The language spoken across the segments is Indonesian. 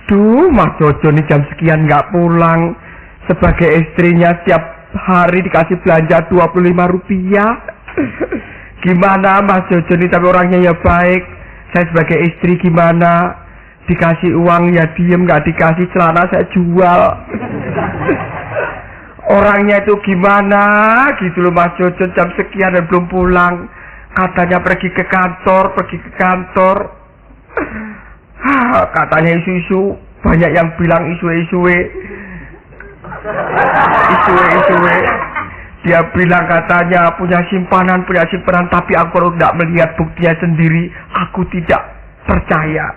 Duh, Mas Jojo nih jam sekian nggak pulang. Sebagai istrinya setiap hari dikasih belanja 25 rupiah. Gimana Mas Jojo nih, tapi orangnya ya baik. Saya sebagai istri gimana? Dikasih uang ya diem, nggak dikasih celana saya jual. Orangnya itu gimana gitu loh Mas Jojo, jam sekian dan belum pulang. Katanya pergi ke kantor. Katanya isu-isu, banyak yang bilang isu-isu. Dia bilang katanya punya simpanan, tapi aku kalau tidak melihat buktinya sendiri, aku tidak percaya.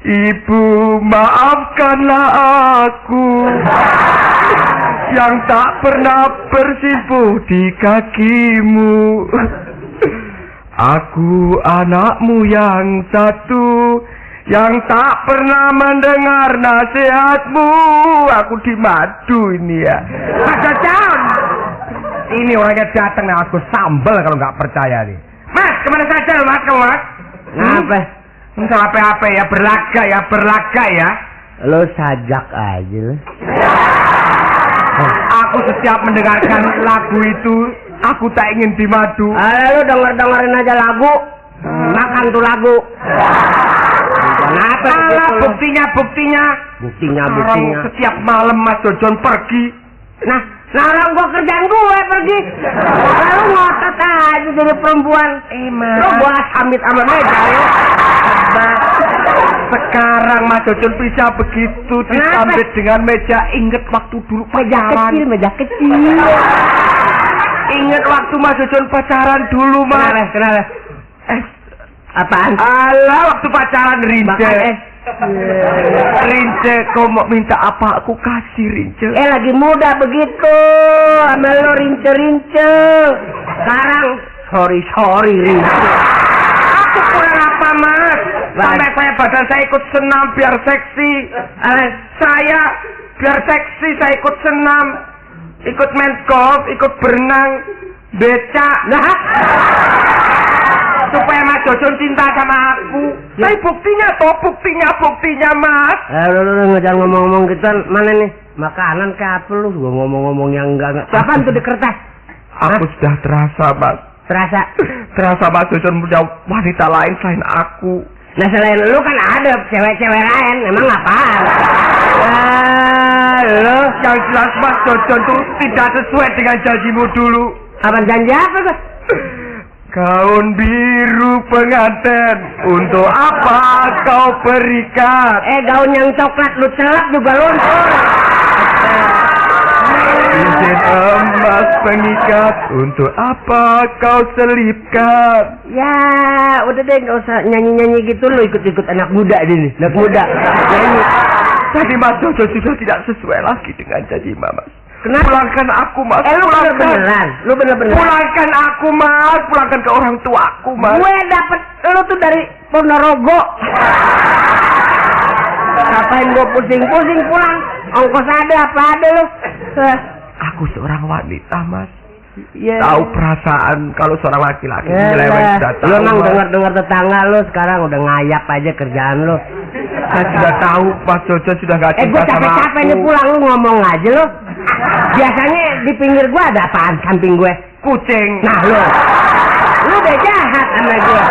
Ibu, maafkanlah aku yang tak pernah bersimpuh di kakimu. Aku anakmu yang satu, yang tak pernah mendengar nasihatmu. Aku dimadu ini ya. Mas Jojon, ini orangnya datang aku sambel kalau nggak percaya nih. Mas, kemana saja Mas, kamu Mas? Ngapa? Enggak apa-apa ya, berlaga ya. Lo sajak aja lo. Aku setiap mendengarkan lagu itu, aku tak ingin dimadu. Lu dengerin aja lagu. Makan tuh lagu. Kenapa? Buktinya. Buktinya. Setiap malam Mas Jojon pergi. Nah orang gua kerjaan gue pergi. Lalu ngotot aja jadi perempuan. Lu gua amit sama meja ya. Sekarang Mas Jojon bisa begitu disambit dengan meja. Ingat waktu dulu pacaran. Meja kecil. Ingat waktu Mas Jojon pacaran dulu Mas. Kenapa? Apaan? Alah, waktu pacaran Rince. Rince, kau mau minta apa aku kasih Rince. Lagi muda begitu. Sama lo Rince. Sekarang sorry Rince. Aku kurang apa Mas? Sampai saya badan saya ikut senam biar seksi. Saya biar seksi, saya ikut senam, ikut main golf, ikut berenang, becak. Nah, supaya Mas Jojon cinta sama aku. Tapi buktinya Mas. Lu jangan ngomong-ngomong gitu. Mana nih? Makanan ke apa lu? Gua ngomong-ngomong yang enggak. Apaan tuh di kertas? Aku sudah terasa Mas. Terasa Mas Jojon punya wanita lain selain aku. Nah selain lu kan ada cewek-cewek lain. Emang apaan? Lo yang jelas Mas Jojon tuh tidak sesuai dengan janjimu dulu. Apaan janji apa tuh? Gaun biru pengantin, untuk apa kau berikan? Gaun yang coklat lu celak juga luntur. Cincin emas pengikat, untuk apa kau selipkan? Ya, udah deh nggak usah nyanyi-nyanyi gitu, lu ikut-ikut anak muda ini, anak muda. Nyanyi. Tadi Mas Jojon sudah tidak sesuai lagi dengan janji Mama. Kenapa? Pulangkan aku Mas. Lu bener-bener. Pulangkan aku Mas, pulangkan ke orang tuaku Mas. Gue dapet lu tuh dari Ponorogo. Ngapain gue pusing-pusing pulang? Ongkos apa ada lu? Aku seorang wanita Mas. Yeah. Tahu perasaan kalau seorang laki-laki nyeleweng sudah tahu. Lu emang dengar tetangga lu sekarang udah ngayap aja kerjaan lu. Saya sudah tahu Mas Jojon sudah gak cinta gue sama aku. capek-capek nih pulang lu ngomong aja lu. Biasanya di pinggir gua ada apaan samping gue? Kucing. Nah lu udah jahat sama gue.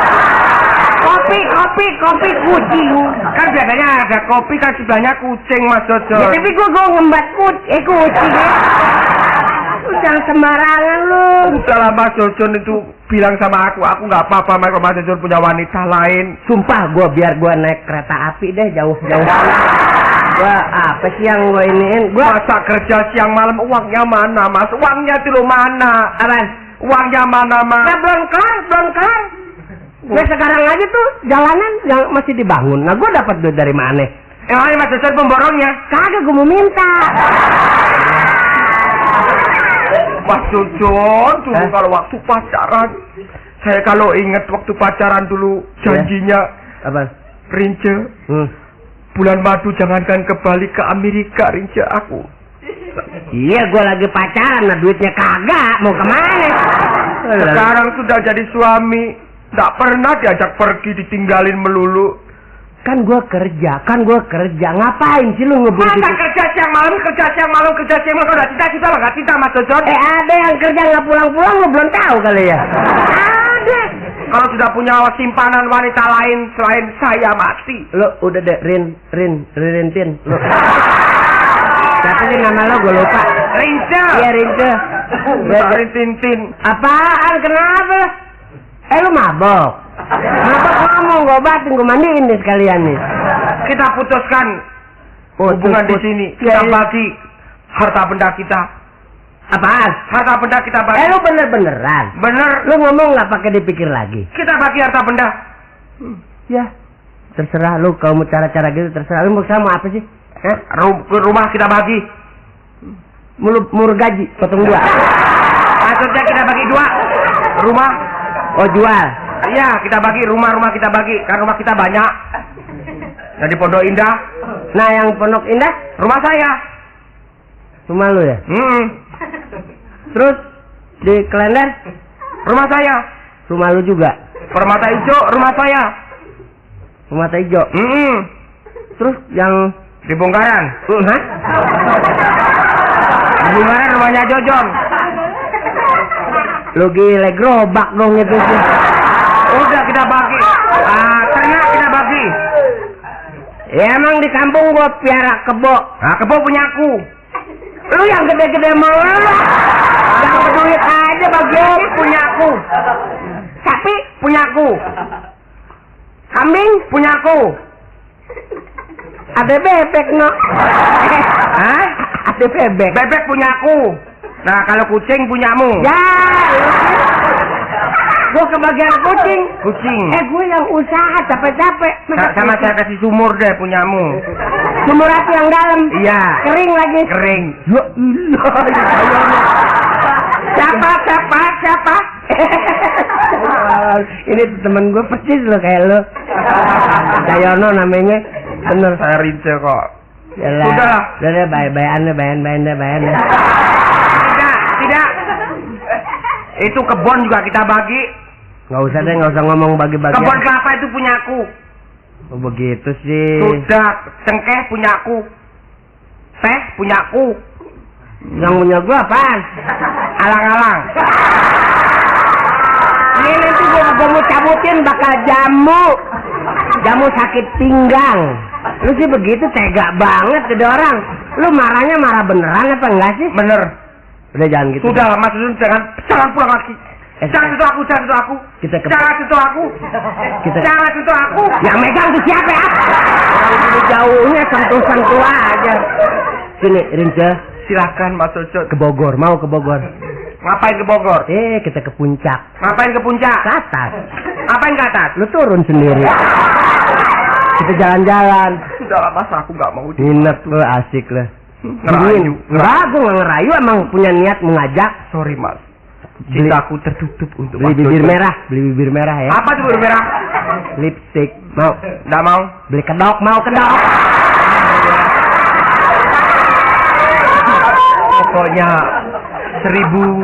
Kopi kucing. Kan biasanya ada kopi kan sebelahnya kucing Mas Jojon. Ya tapi gua ngembat kucing ya. Jangan sembarangan lu. Udahlah Mas Jojon itu bilang sama aku nggak apa-apa kalau Mas Jojon punya wanita lain. Sumpah biar gua naik kereta api deh jauh-jauh. Gua apa sih yang gua iniin? Masa kerja siang malam uangnya mana Mas? Uangnya itu lo mana? Apaan? Uangnya mana Mas? Nah belum kelar. Nah sekarang aja tuh jalanan yang masih dibangun. Nah gua dapat duit dari mana? Emangnya Mas Jojon pemborongnya? Kagak, gua mau minta. Mas Jojon dulu kalau waktu pacaran, saya kalau ingat waktu pacaran dulu janjinya apa? Rince, bulan madu jangankan ke Bali, ke Amerika Rince aku. Iya, gua lagi pacaran, nah duitnya kagak, mau kemana? Sekarang sudah jadi suami, tak pernah diajak pergi, ditinggalin melulu. Kan gua kerja. Ngapain sih lu ngebut Masa kerja siang malam, udah cita-cita lo, gak cinta Mas Jojon? Ada yang kerja nggak pulang-pulang, lu belum tahu kali ya? Ada. Kalau sudah punya simpanan wanita lain selain saya mati. Lu udah deh, Rintin. Lu. Siapa sih nama lo? Gue lupa. Rince. Iya, Rince. Rintintin. Apaan? Kenapa? Lu mabok? Mabok ngomong, gue obatin, gue mandiin nih sekalian nih. Kita putuskan hubungan di sini. Kita bagi harta benda kita. Apaan? Harta benda kita bagi. Lu beneran? Bener. Lu ngomong nggak pakai dipikir lagi? Kita bagi harta benda. Ya, terserah lu. Kalau mau cara-cara gitu terserah. Lu mau apa sih? Hah? Rumah kita bagi. Mur gaji, potong 2. Maksudnya kita bagi 2. Rumah. Oh, jual. Iya, kita bagi rumah kita bagi. Kan rumah kita banyak. Nah, di Pondok Indah. Nah, yang Pondok Indah? Rumah saya. Rumah lu ya? Terus di Klender? Rumah saya. Rumah lu juga? Permata Hijau, rumah saya. Permata Hijau? Terus yang di Bongkaran. Hah? Di Bongkaran rumahnya Jojon. Lu gile, gerobak dong itu sih. Udah kita bagi. Ternak kita bagi. Ya emang di kampung gua piara kebo. Nah, kebo punyaku. Lu yang gede-gede mau lu. Yang berduit aja bagian Punyaku. Sapi Punyaku. Kambing Punyaku. ada bebek no. Hah? Ada bebek. Bebek punyaku. Nah, kalau kucing punyamu. Ya. Gua kebagian kucing. Kucing. Gue yang usaha capek-capek. Sama saya kasih sumur deh punyamu. Sumur api yang dalam. Iya. Kering lagi. Kering. Ya siapa? Ini temen gue persis lo kayak lo. Dayono namanya. Bener. Saya Rince kok. Yalah. Udah bayan. Tidak. Itu kebun juga kita bagi. Nggak usah ngomong bagi-bagi. Kebun kelapa itu punyaku. Oh begitu sih. Sudah, cengkeh punyaku. Teh punyaku. Yang punya gua apaan? Alang-alang. Ini nanti gua mau cabutin bakal jamu sakit pinggang. Lu sih begitu tega banget jadi orang. Lu marahnya marah beneran apa enggak sih? Bener. Udah jangan gitu. Sudah Mas Jun, jangan pulang lagi. Jangan sentuh aku. Jangan sentuh aku. Yang megang tuh siapa ya? Orang jauhnya sentuh aja. Sini Rince, silakan Mas Jojon. ke Bogor, mau ke Bogor. Ngapain ke Bogor? Kita ke puncak. Ngapain ke puncak? Ke atas. Ngapain ke atas? Lu turun sendiri. Kita jalan-jalan. Sudahlah Mas, aku nggak mau. Nginep lu, asik lah. Ngerayu. Enggak, gue nggak ngerayu, emang punya niat mengajak. Sorry Mas, cintaku tertutup untuk beli bibir merah ya. Apa tuh bibir merah? Lipstick. Mau? Nggak mau. Beli kedok. Pokoknya 1001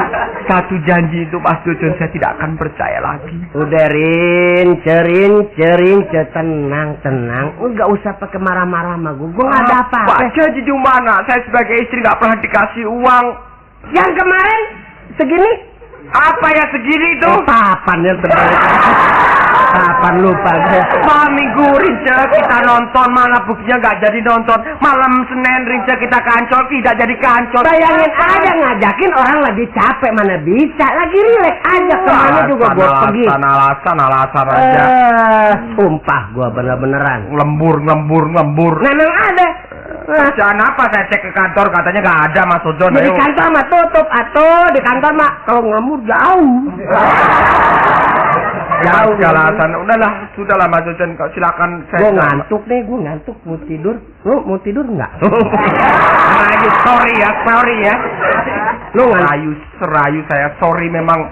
janji itu Mas Jojon saya tidak akan percaya lagi. Udah Rince, tenang. Enggak usah pakai marah-marah sama gue. Gue nggak ada apa-apa. Pak janji di mana? Saya sebagai istri nggak pernah dikasih uang. Yang kemarin segini? Apa ya segini itu? Papan yang terbalik. Papan lupa gue. Malam minggu Rince kita nonton, mana buktinya nggak jadi nonton. Malam Senin Rince kita kancol, tidak jadi kancol. Bayangin aja ngajakin orang lagi capek, mana bisa. Lagi rileks aja, kemana juga gue pergi. Alasan aja. Sumpah gue bener-beneran. Lembur. Memang ada. Jangan apa, saya cek ke kantor katanya nggak ada Mas Jojon. Di kantor mah tutup, di kantor mah kalau ngelembur jauh. Jauh alasan. Sudahlah Mas Jojon, silakan. Gue ngantuk mau tidur. Lu mau tidur nggak? Sorry ya. Lu ngantuk. Serayu saya, sorry memang.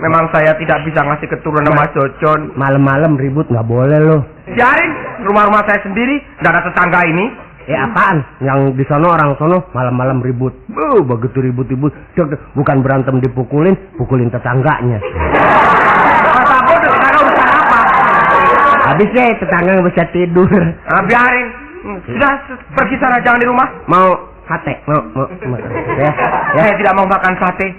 Memang saya tidak bisa ngasih keturunan Mas Jojon. Malam-malam ribut nggak boleh lo. Biarin, rumah saya sendiri, nggak ada tetangga ini. Apaan? Yang di sono orang sono malam-malam ribut. Begitu ribut. Bukan berantem pukulin tetangganya. Tetangga urusan apa? Habis deh tetangga nggak bisa tidur. Biarin. Sudah pergi sana, jangan di rumah. Mau sate? Mau. Ya. Saya tidak mau makan sate.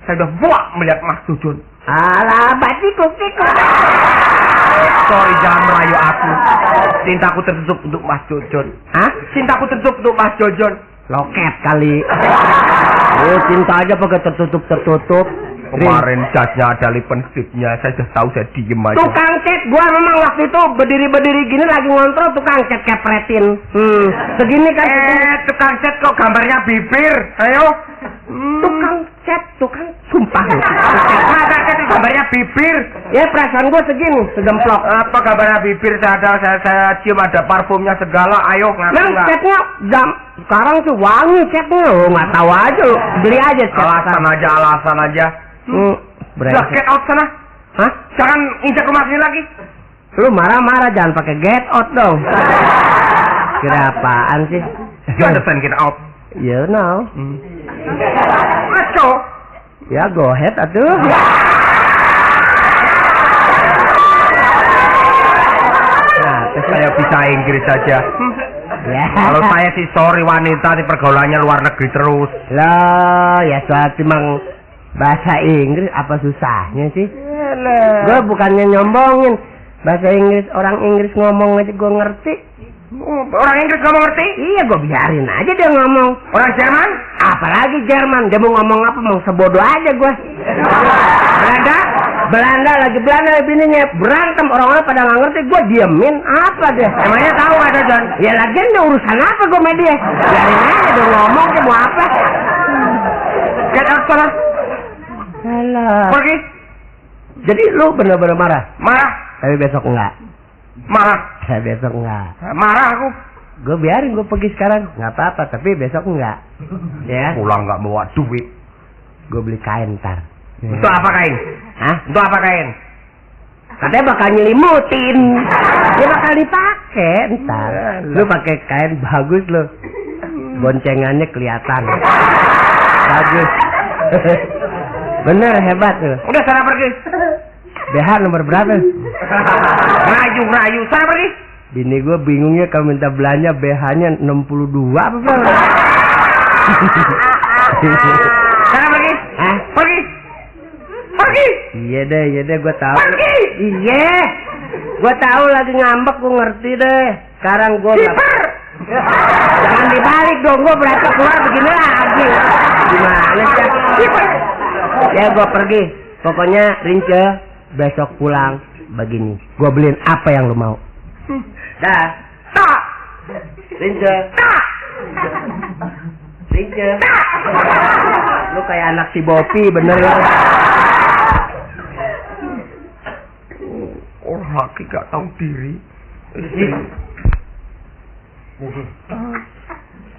Saya sudah buak melihat Mas Jojun. Alah, batikuk. Sorry, jangan merayu aku. Cintaku tertutup untuk Mas Jojun. Hah? Cintaku tertutup untuk Mas Jojun. Loket kali. Cinta aja pakai tertutup. Kemarin catnya ada lipsticknya, saya sudah tahu, saya diem aja. Tukang cat, gua memang waktu itu berdiri gini lagi ngontrol tukang cat kepretin. Segini kan. Tukang cat kok gambarnya bibir? Ayo. Tukang sumpah. Masa cat gambarnya bibir? Ya perasaan gua segini, segemplok. Apa gambarnya bibir? Saya cium ada parfumnya segala. Ayo ngaku Memang nggak? catnya sekarang tuh wangi catnya. Nggak tahu aja lu. Beli aja cat. Alasan aja. Udah get out sana. Hah? Jangan injak rumah sini lagi. Lu marah-marah jangan pakai get out dong. Kira apaan sih? You understand get out? You know. Let's go. Ya go ahead atuh. Saya bisa Inggris saja. Ya. Kalau saya sih sorry wanita di pergaulannya luar negeri terus. Lah, ya soal timang bahasa Inggris apa susahnya sih? Gue bukannya nyombongin bahasa Inggris, orang Inggris ngomong aja gue ngerti. Orang Inggris ngomong ngerti? Iya, gue biarin aja dia ngomong. Orang Jerman? Apalagi Jerman, dia mau ngomong apa mau sebodoh aja gue. Belanda bininya berantem, orang-orang pada nggak ngerti, gue diemin apa dia? Emangnya tahu ada John? Ya lagian dia urusan apa gue sama dia? Biarin aja dia ngomong, dia mau apa? Get out sana. Alah. Pergi. Jadi lu bener-bener marah? Marah. Tapi besok enggak. Marah. Saya besok enggak. Marah aku. Gue biarin gue pergi sekarang, nggak apa-apa. Tapi besok enggak. Ya. Pulang nggak bawa duit. Gue beli kain ntar. Untuk apa kain? Hah? Untuk apa kain? Katanya bakal nyelimutin. Dia bakal dipakai ntar. Lu pakai kain bagus lo. Boncengannya kelihatan. Bagus. Bener hebat tuh. Udah sana pergi. BH nomor berapa? Rayu. Sana pergi. Bini gue bingungnya kalau minta belanja BH-nya 62 apa berapa? Sana pergi. Hah? Pergi. Iya deh gue tahu. Pergi. Iya. Gue tahu lagi ngambek, gue ngerti deh. Sekarang gue Kiper. jangan dibalik dong, gue berasa keluar begini lagi. Gimana sih? Kiper. Ya gue pergi. Pokoknya Rince besok pulang begini. Gue beliin apa yang lu mau. Dah. Tak. Rince. Tak. Rince. Lu kayak anak si Bopi bener ya. Orang laki gak tahu diri.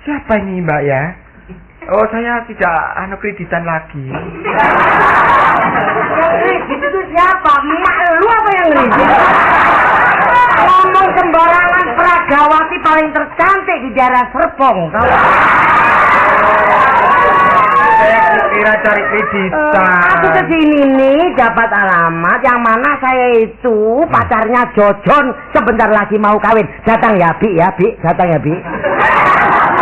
Siapa ini Mbak ya? Oh saya tidak kreditan lagi. Itu tuh siapa? Emak lu apa yang ngerizin? Ngomong sembarangan, Pragawati paling tercantik di daerah Serpong. Saya kira cari kreditan. Aku kesini nih dapat alamat yang mana saya itu pacarnya Jojon sebentar lagi mau kawin. Datang ya Bi, datang ya Bi.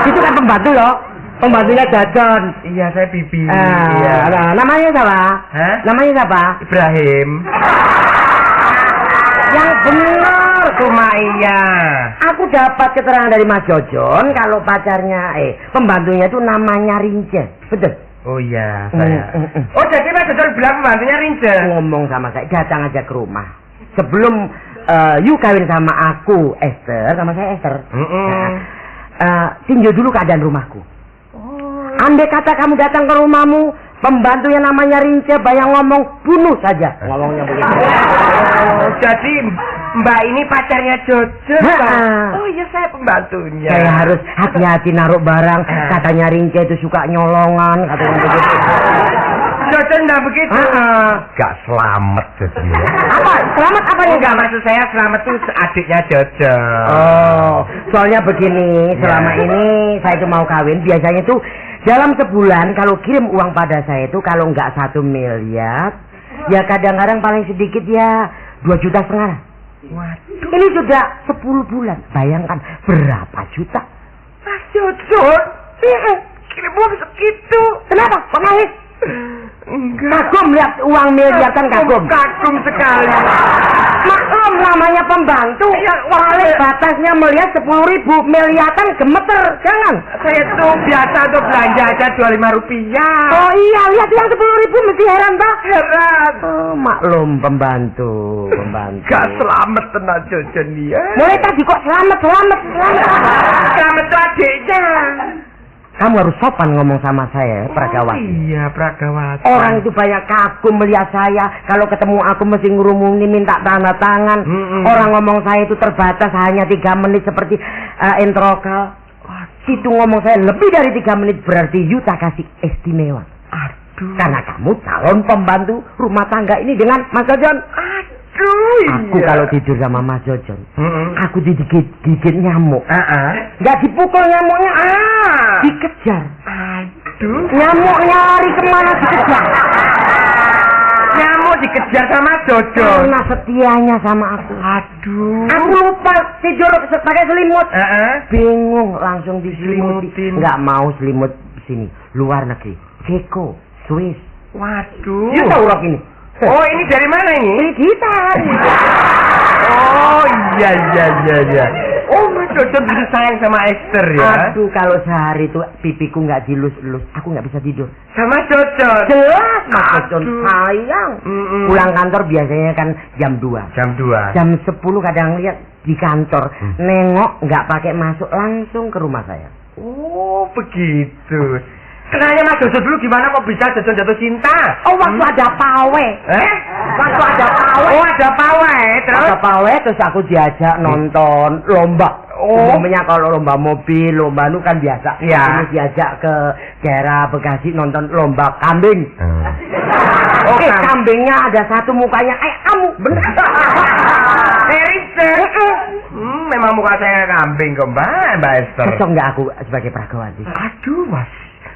Itu kan pembantu loh. Pembantunya Jojon. Iya saya Bibi. Iya. Namanya siapa? Hah? Namanya siapa? Ibrahim. Yang benar Cuma iya. Aku dapat keterangan dari Mas Jojon kalau pacarnya pembantunya itu namanya Rince. Betul? Oh iya saya. Oh jadi Mas Jojon bilang pembantunya Rince. Ngomong sama saya, datang aja ke rumah. Sebelum you kawin sama aku, Esther, sama saya Esther. Tinjau dulu keadaan rumahku. Andai kata kamu datang ke rumahmu, pembantunya namanya Rince, bayang ngomong, bunuh saja. Ngomongnya begitu. Oh, jadi Mbak ini pacarnya Jojon. Oh iya saya pembantunya. Saya harus hati-hati naruh barang. Katanya Rince itu suka nyolongan, katanya begitu. Jojon enggak begitu. Gak selamat jadi. Apa? Selamat apa nih? Enggak maksud saya selamat tuh adiknya Jojon. Oh, soalnya begini, selama ini saya itu mau kawin, biasanya tuh dalam sebulan kalau kirim uang pada saya itu kalau nggak 1 miliar, ya kadang-kadang paling sedikit ya 2,5 juta. Waduh. Ini sudah 10 bulan. Bayangkan berapa juta? Mas Jojon. Kirim uang segitu. Kenapa? Kok nangis? Enggak. Kagum lihat uang miliaran kagum. Kagum sekali. Maklum namanya pembantu. Ya, Paling batasnya melihat 10.000 miliaran gemeter. Jangan. Saya tuh biasa tuh belanja aja 25 rupiah. Oh iya, lihat yang 10.000 mesti heran tak? Heran. Oh, maklum pembantu. Gak selamat tenang Jojon dia. Mulai tadi kok selamat. Selamat tuh adiknya. Kamu harus sopan ngomong sama saya, Pragawati. Iya, Pragawati. Orang itu banyak kagum melihat saya. Kalau ketemu aku mesti ngurumuni minta tanda tangan. Orang ngomong saya itu terbatas hanya 3 menit seperti introkal. Itu ngomong saya lebih dari 3 menit berarti you tak kasih istimewa. Aduh. Karena kamu calon pembantu rumah tangga ini dengan Mas Jojon. Aku kalau tidur sama Mas Jojon, aku digigit nyamuk. Nggak dipukul nyamuknya, dikejar. Aduh. Nyamuknya lari kemana dikejar? Nyamuk dikejar sama Jojon. Karena setianya sama aku. Aduh. Aku lupa tidur pakai selimut. Bingung langsung Diselimutin. Nggak mau selimut sini, luar negeri. Ceko, Swiss. Waduh. You tahu rok ini? Oh, ini dari mana ini? Ini kita. Oh, iya. Oh, Mas Jojon begitu sayang sama Esther ya? Aduh, kalau sehari itu pipiku nggak dilus-lus, aku nggak bisa tidur. Sama Jojon? Jelas, Mas Jojon sayang. Pulang kantor biasanya kan jam 2. Jam 2. Jam 10 kadang lihat di kantor, nengok nggak pakai masuk langsung ke rumah saya. Oh, begitu. Kenanya Mas Jojon dulu gimana kok bisa Jojon jatuh cinta? Oh, waktu ada pawe. Waktu ada pawe. Oh, ada pawe. Terus? Ada pawe, terus aku diajak nonton lomba. Umumnya kalau lomba mobil, lomba itu kan biasa. Iya. Ini diajak ke daerah Bekasi nonton lomba kambing. Oh, kambingnya ada satu mukanya kamu, bener. Memang muka saya kambing kok, Mbak Esther. Cocok nggak aku sebagai Pragawati? Aduh, Mas.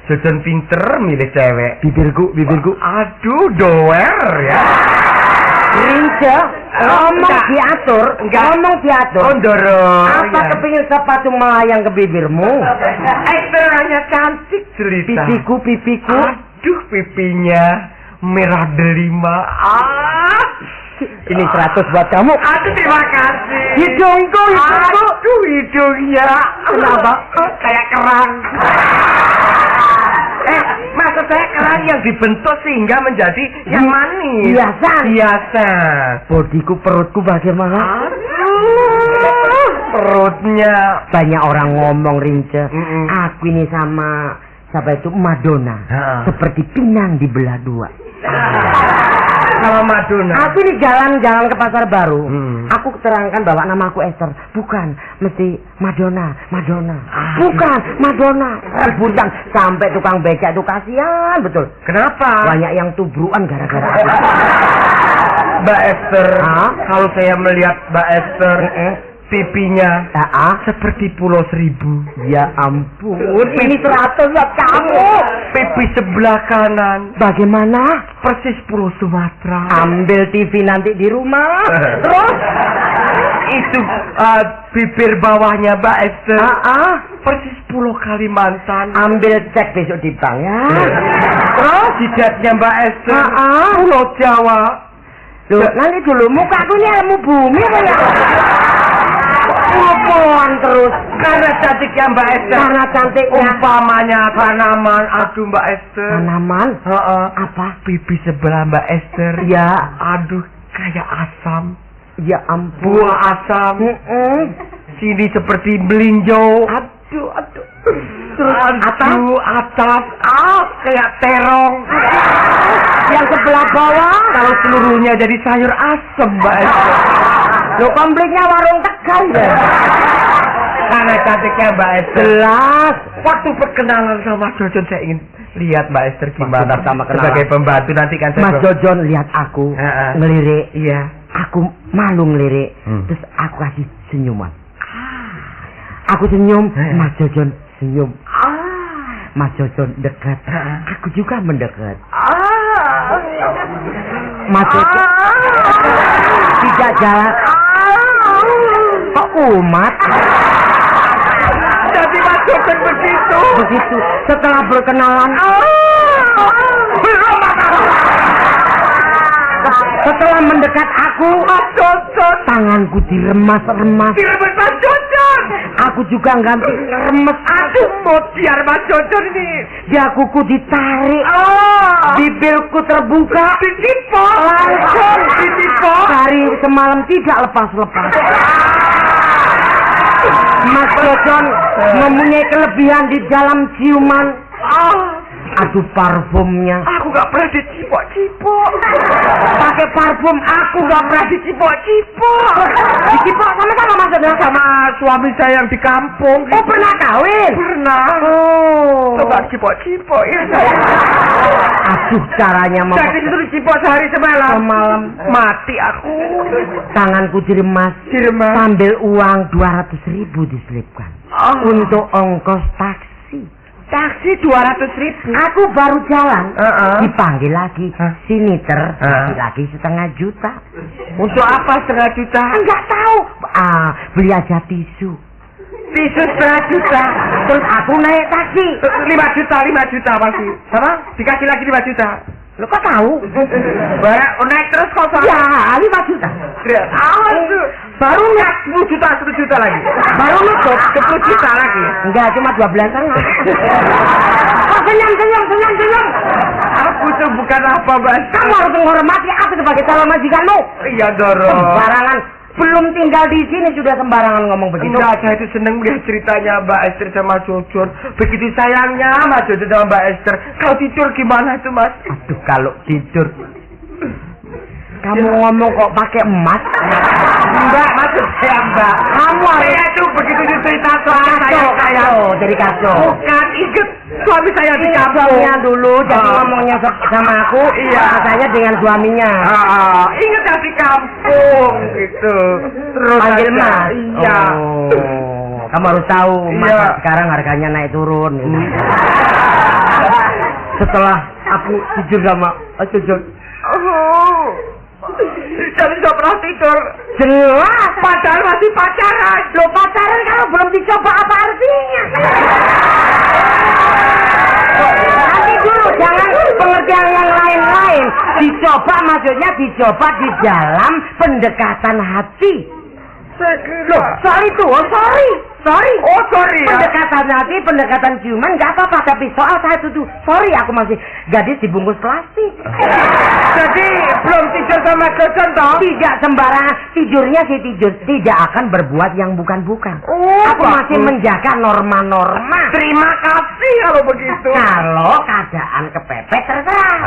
Jojon pinter milih cewek. Bibirku. Aduh, doer ya. Rince, ngomong enggak. diatur. Ngomong diatur. Oh, dorong. Apa ya. kepingin sepatu melayang ke bibirmu? Esther hanya cantik cerita. Pipiku. Aduh, pipinya merah delima. Ini 100 buat kamu. Aduh, terima kasih. Hidungku. Aduh, hidungnya. Kenapa? Kayak kerang. Maksud saya kerang yang dibentuk sehingga menjadi yang manis. Biasa. Bodiku, perutku bagaimana? Perutnya. Banyak orang ngomong, Rince. Aku ini sama siapa itu Madonna. Seperti pinang dibelah 2. Sama Madonna. Aku ini jalan-jalan ke pasar baru. Aku terangkan bahwa nama aku Esther. Bukan, mesti Madonna. Bukan, Madonna. Rebutan sampai tukang becak itu kasihan betul. Kenapa? Banyak yang tubruan gara-gara aku. Mbak Esther, kalau saya melihat Mbak Esther, pipinya seperti Pulau Seribu. Ya ampun, ini 100 buat kamu. Pipi sebelah kanan Bagaimana? persis Pulau Sumatera. Ambil TV nanti di rumah. Terus itu bibir bawahnya Mbak Esther persis Pulau Kalimantan. Ambil cek besok di bank ya. Terus jidatnya Mbak Esther Pulau Jawa. Loh, nanti dulu mukaku ini ilmu bumi apa ya? Ngomongan terus. Karena cantiknya Mbak Esther. Karena cantiknya. Umpamanya tanaman. Aduh Mbak Esther. Tanaman? Apa? Pipi sebelah Mbak Esther. Ya. Aduh, kayak asam. Ya ampun. Buah asam. Sini seperti melinjau. Aduh. Terus atas. Kayak terong. Yang sebelah bawah. Kalau seluruhnya jadi sayur asem Mbak Esther. Lo kompleknya warung Tegal ya. Karena cantiknya Mbak Esther. Jelas. Waktu perkenalan sama Jojon saya ingin lihat Mbak Esther gimana sama sebagai pembantu nanti kan saya. Mas Jojon lihat aku ngelirik. Iya. Aku malu ngelirik. Terus aku kasih senyuman. Aku senyum, Mas Jojon senyum. Mas Jojon dekat. Aku juga mendekat. Mas Jojon tidak jalan. kumat. Jadi Mas Jojon begitu. Begitu. Setelah berkenalan. Setelah mendekat aku, Mas Jojon. tanganku diremas-remas. Diremes Mas Jojon. Aku juga ganti remes. Aduh, mau biar Mas Jojon ini. Daguku ditarik. Bibirku terbuka. Ditipu. Langsung ditipu. Hari semalam tidak lepas-lepas. Mas Jojon mempunyai kelebihan di dalam ciuman. Aduh, parfumnya. Aku gak pernah dicipok-cipok. Pakai parfum, aku gak pernah dicipok-cipok. dicipok sama maksudnya? Sama suami saya yang di kampung. Oh, pernah kawin? Pernah. Oh. Coba cipok-cipok ya saya. Aduh, caranya mau. Jadi itu dicipok sehari semalam. Mati aku. Tanganku diremas. Sambil uang 200.000 diselipkan. Untuk ongkos taksi. Taksi 200.000. Aku baru jalan. Dipanggil lagi. Sini lagi 1,5 juta. Untuk apa 1,5 juta? Enggak tahu. Beli aja tisu. Tisu 1,5 juta. Terus aku naik taksi. 5 juta pasti. Sama? Dikasih lagi 5 juta. Lo kok tahu? Naik terus kok sama? Ya, 5 juta. Baru naik 10 juta, 1 juta lagi. Baru nutup 10 juta lagi. Enggak, cuma 12,5. Oh, senyum. Aku tuh bukan apa, Mas. Kamu harus menghormati aku sebagai calon majikanmu. Iya, Doro. Sembarangan. Belum tinggal di sini sudah sembarangan ngomong begitu. Enggak, saya itu seneng lihat ceritanya Mbak Esther sama Jojon. Begitu sayangnya Mas Jojon sama Mbak Esther. Kalau tidur gimana itu, Mas? Aduh, kalau tidur. Kamu ngomong kok pakai emas? Mbak, maksud saya Mbak. Kamu saya itu begitu cerita soal saya. Dari kacau. Bukan, inget suami saya di kampung. Suaminya dulu, jadi ngomongnya sama aku. Iya. Rasanya dengan suaminya. Ingat yang di kampung gitu. Terus panggil Mas. Iya. Kamu harus tahu, Mas sekarang harganya naik turun. Setelah aku tidur sama Jojon. Jadi gak pernah tidur. Jelas. Padahal masih pacaran. Lo pacaran kalau belum dicoba apa artinya? Nanti dulu, jangan pengertian yang lain-lain. Dicoba maksudnya dicoba di dalam pendekatan hati. Loh, sorry. Oh, sorry ya. Pendekatan hati, pendekatan ciuman nggak apa-apa, tapi soal saya tuh sorry, aku masih gadis dibungkus plastik. Jadi belum tidur sama Jojon toh? Tidak sembarangan, tidurnya sih tidur, tidak akan berbuat yang bukan-bukan. Aku masih menjaga norma-norma. Terima kasih kalau begitu. Kalau keadaan kepepet terserah.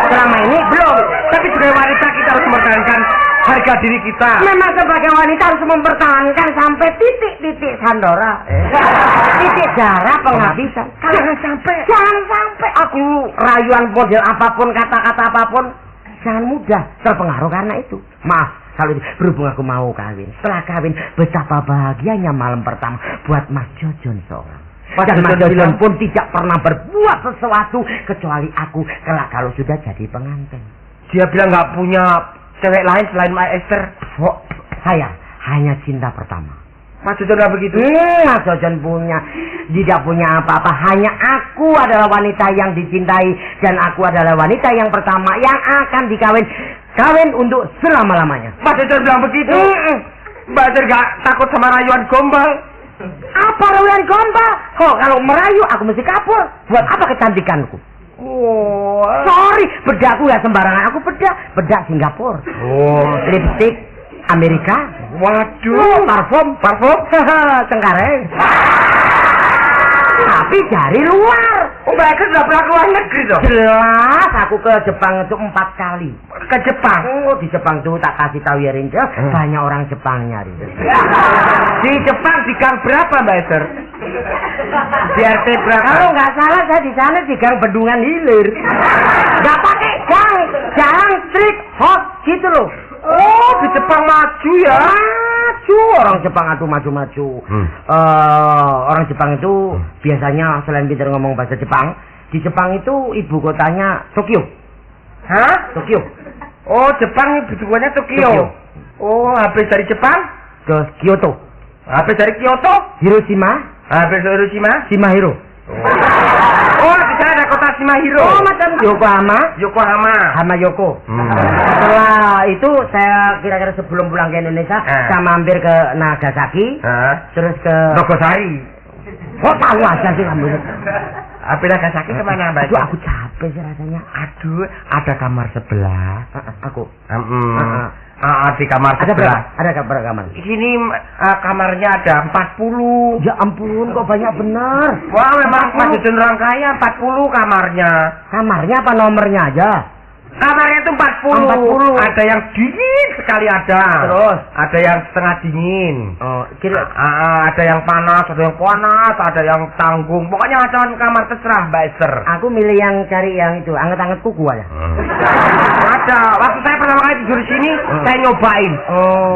Selama ini belum. Tapi sebagai wanita kita harus mempertahankan harga diri kita. Memang sebagai wanita harus mempertahankan sampai titik-titik sandora. Titik darah penghabisan. Jangan sampai aku rayuan model apapun, kata-kata apapun, jangan mudah terpengaruh karena itu. Maaf kalau berhubung aku mau kawin. Setelah kawin betapa bahagianya malam pertama buat Mas Jojon seorang. Dan Mas Jojon pun tidak pernah berbuat sesuatu kecuali aku kalau sudah jadi pengantin. Dia bilang nggak punya cewek lain selain Mbak Esther. Oh, saya hanya cinta pertama. Mas Jojon nggak begitu? Mas Jojon tidak punya apa-apa. Hanya aku adalah wanita yang dicintai dan aku adalah wanita yang pertama yang akan kawin untuk selama-lamanya. Mas Jojon bilang begitu. Mbak Esther nggak takut sama rayuan gombal? Apa rayuan gombal? Kok kalau merayu aku mesti kabur. Buat apa kecantikanku? Sorry, bedakku gak sembarangan. Aku bedak Singapura. Lipstick Amerika. Waduh, parfum. Cengkareng. Tapi dari luar. Mbak Esther nggak pernah keluar negeri dong? Jelas, aku ke Jepang itu 4 kali. Ke Jepang? Di Jepang tuh tak kasih tahu ya Rince, banyak orang Jepangnya Rince. Di Jepang di gang berapa Mbak Esther? Di RT berapa? Kalau nggak salah saya di sana di gang Bendungan Hilir. Nggak pakai jalan street hot gitu loh. Oh, di Jepang maju ya? Maju, orang Jepang itu maju-maju. Orang Jepang itu biasanya selain pintar ngomong bahasa Jepang, di Jepang itu ibu kotanya Tokyo. Hah? Tokyo. Oh, Jepang ibu kotanya Tokyo. Oh, habis dari Jepang? Ke Kyoto. Habis dari Kyoto? Hiroshima. Habis dari Hiroshima? Shimahiro. Oh, di sana ada kota Shimahiro. Oh, macam Yokohama. Yokohama. Hama Yoko. Setelah itu saya kira-kira sebelum pulang ke Indonesia, saya mampir ke Nagasaki, terus ke Nogosari. Oh, tahu aja sih kamu. Habis Nagasaki kemana, Mbak? Aduh, aku capek sih rasanya. Aduh, ada kamar sebelah. Aku. Di kamar Ada sebelah. berapa? Ada berapa kamar? Di sini kamarnya ada 40. Ya ampun, kok banyak bener. Wah, memang Mas Jojon orang kaya 40 kamarnya. Kamarnya apa nomornya aja? Kamarnya itu 40. Ada yang dingin sekali ada. Terus? Ada yang setengah dingin. Oh, kira Ada yang panas, ada yang tanggung. Pokoknya macam kamar terserah, Mbak Esther. aku milih yang cari yang itu, anget-anget kuku aja. Ada. Waktu saya pertama kali tidur di sini, saya nyobain.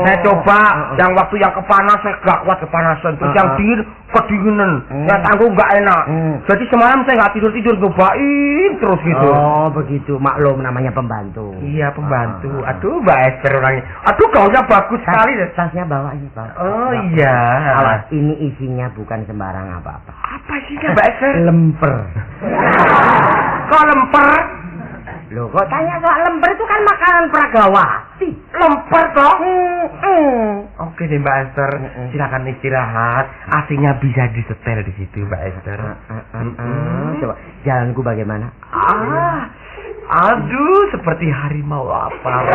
Saya coba yang waktu yang kepanas saya gak kuat kepanasan. Terus yang dingin kedinginan. Yang tanggung gak enak. Jadi semalam saya gak tidur-tidur, nyobain terus gitu. Oh, begitu. Maklum namanya pembantu. Iya, pembantu. Aduh, Mbak Esther orangnya. Aduh, gaunnya bagus sekali. Tasnya bawa ini, Pak. Oh iya. Awas, ini isinya bukan sembarang apa-apa. Apa sih Mbak Esther? Lemper. Kok lemper? Loh, kok tanya soal lemper itu kan makanan Pragawati. Lemper toh? Oke deh Mbak Esther, silakan istirahat. AC-nya bisa disetel di situ Mbak Esther. Coba, jalanku bagaimana? Aduh, seperti harimau lapar.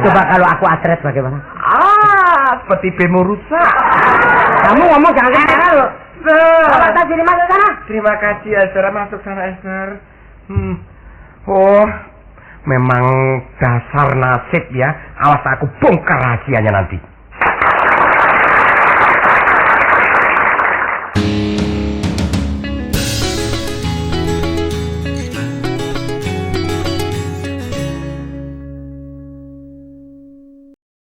Coba kalau aku atret bagaimana? Seperti bemo rusak. Kamu ngomong jangan kedengaran loh. Bapak tadi masuk sana. Terima kasih Esther, masuk sana Esther. Oh, memang dasar nasib ya. Awas aku bongkar rahasianya nanti.